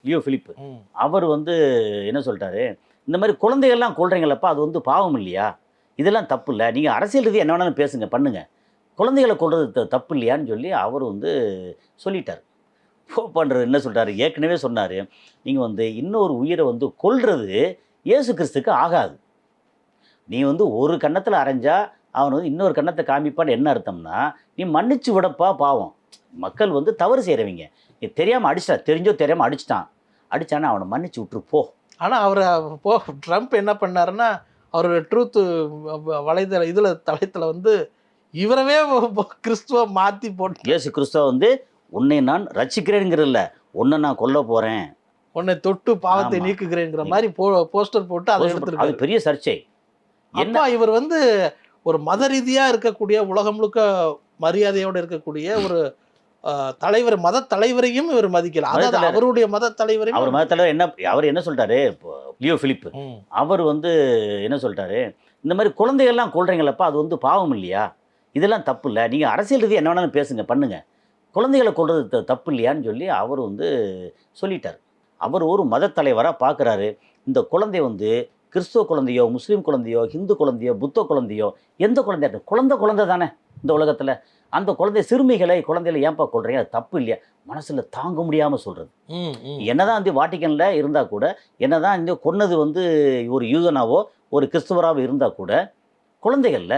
Leo Philip. அவர் என்ன சொல்லிட்டாரு, இந்த மாதிரி குழந்தைகள்லாம் கொல்றீங்களப்பா, அது பாவம் இல்லையா? இதெல்லாம் தப்பு இல்லை, நீங்கள் அரசியல் ரீதியாக என்ன வேணாலும் பேசுங்க பண்ணுங்க, குழந்தைகளை கொல்றது தப்பு இல்லையான்னு சொல்லி அவர் சொல்லிட்டார். போப்பாண்டவர் என்ன சொல்கிறாரு, ஏற்கனவே சொன்னார், நீங்கள் இன்னொரு உயிரை கொல்றது இயேசு கிறிஸ்துக்கு ஆகாது. நீ ஒரு கன்னத்தில் அரைஞ்சா அவன் இன்னொரு கன்னத்தை காமிப்பான்னு என்ன அர்த்தம்னா, நீ மன்னிச்சு விடப்பா பாவம். மக்கள் தவறு செய்கிறவங்க, நீ தெரியாமல் அடிச்சிட்டா, தெரிஞ்சோ தெரியாமல் அடிச்சிட்டான், அடித்தானா அவனை மன்னிச்சு விட்டுரு போ. ஆனால் அவர் ட்ரம்ப் என்ன பண்ணாருன்னா, அவரோட ட்ரூத்து வலைதள தளத்தில் இவரவே கிறிஸ்துவ மாற்றி போட்டு, இயேசு கிறிஸ்துவ உன்னை நான் ரட்சிக்கிறேங்கிறதில்ல, உன்னை நான் கொல்ல போகிறேன், உன்னை தொட்டு பாவத்தை நீக்குகிறேங்கிற மாதிரி போஸ்டர் போட்டு அதை எடுத்துருக்கு. அது பெரிய சர்ச்சை. என்ன இவர் ஒரு மத ரீதியாக இருக்கக்கூடிய, உலகம் முழுக்க மரியாதையோடு இருக்கக்கூடிய ஒரு தலைவர், மத தலைவரையும் இவர் மதிக்கல. அதாவது அவருடைய மத தலைவரையும், அவர் மத தலைவர் அவர் என்ன சொல்லிட்டாரு, லியோ பிலிப் அவர் என்ன சொல்லிட்டாரு, இந்த மாதிரி குழந்தைகள்லாம் கொல்றீங்களப்பா, அது பாவம் இல்லையா? இதெல்லாம் தப்பு இல்லை, நீங்கள் அரசியல் ரீதியாக என்ன வேணாலும் பேசுங்க பண்ணுங்க, குழந்தைகளை கொல்றது தப்பு இல்லையான்னு சொல்லி அவர் சொல்லிட்டார். அவர் ஒரு மத தலைவராக பார்க்குறாரு. இந்த குழந்தை கிறிஸ்துவ குழந்தையோ, முஸ்லீம் குழந்தையோ, ஹிந்து குழந்தையோ, புத்த குழந்தையோ, எந்த குழந்தையா, குழந்தை தானே இந்த உலகத்தில். அந்த குழந்தைகளை ஏன்பா கொள்றீங்க, அது தப்பு இல்லையா? மனசில் தாங்க முடியாமல் சொல்கிறது. என்னதான் வாட்டிக்கனில் இருந்தால் கூட, என்னதான் கொன்னது ஒரு யூதனாவோ ஒரு கிறிஸ்துவராகவோ இருந்தால் கூட, குழந்தைகளில்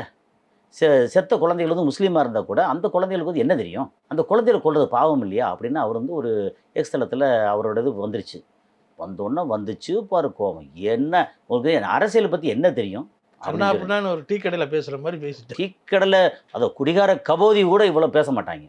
செத்த குழந்தைகள் முஸ்லீமாக இருந்தால் கூட, அந்த குழந்தைகளுக்கு என்ன தெரியும்? அந்த குழந்தைகளை கொள்வது பாவம் இல்லையா அப்படின்னு அவர் ஒரு எக்ஸ் தளத்தில் அவரோட இது வந்துருச்சு. வந்தோன்னே வந்துச்சு பாரு கோவம். என்ன உங்களுக்கு அரசியலை பற்றி என்ன தெரியும்? அப்படின்னா ஒரு டீ கடையில் பேசுகிற மாதிரி பேசிட்டு, டீ கடையில் அதை குடிகார கபோதி கூட இவ்வளோ பேச மாட்டாங்க.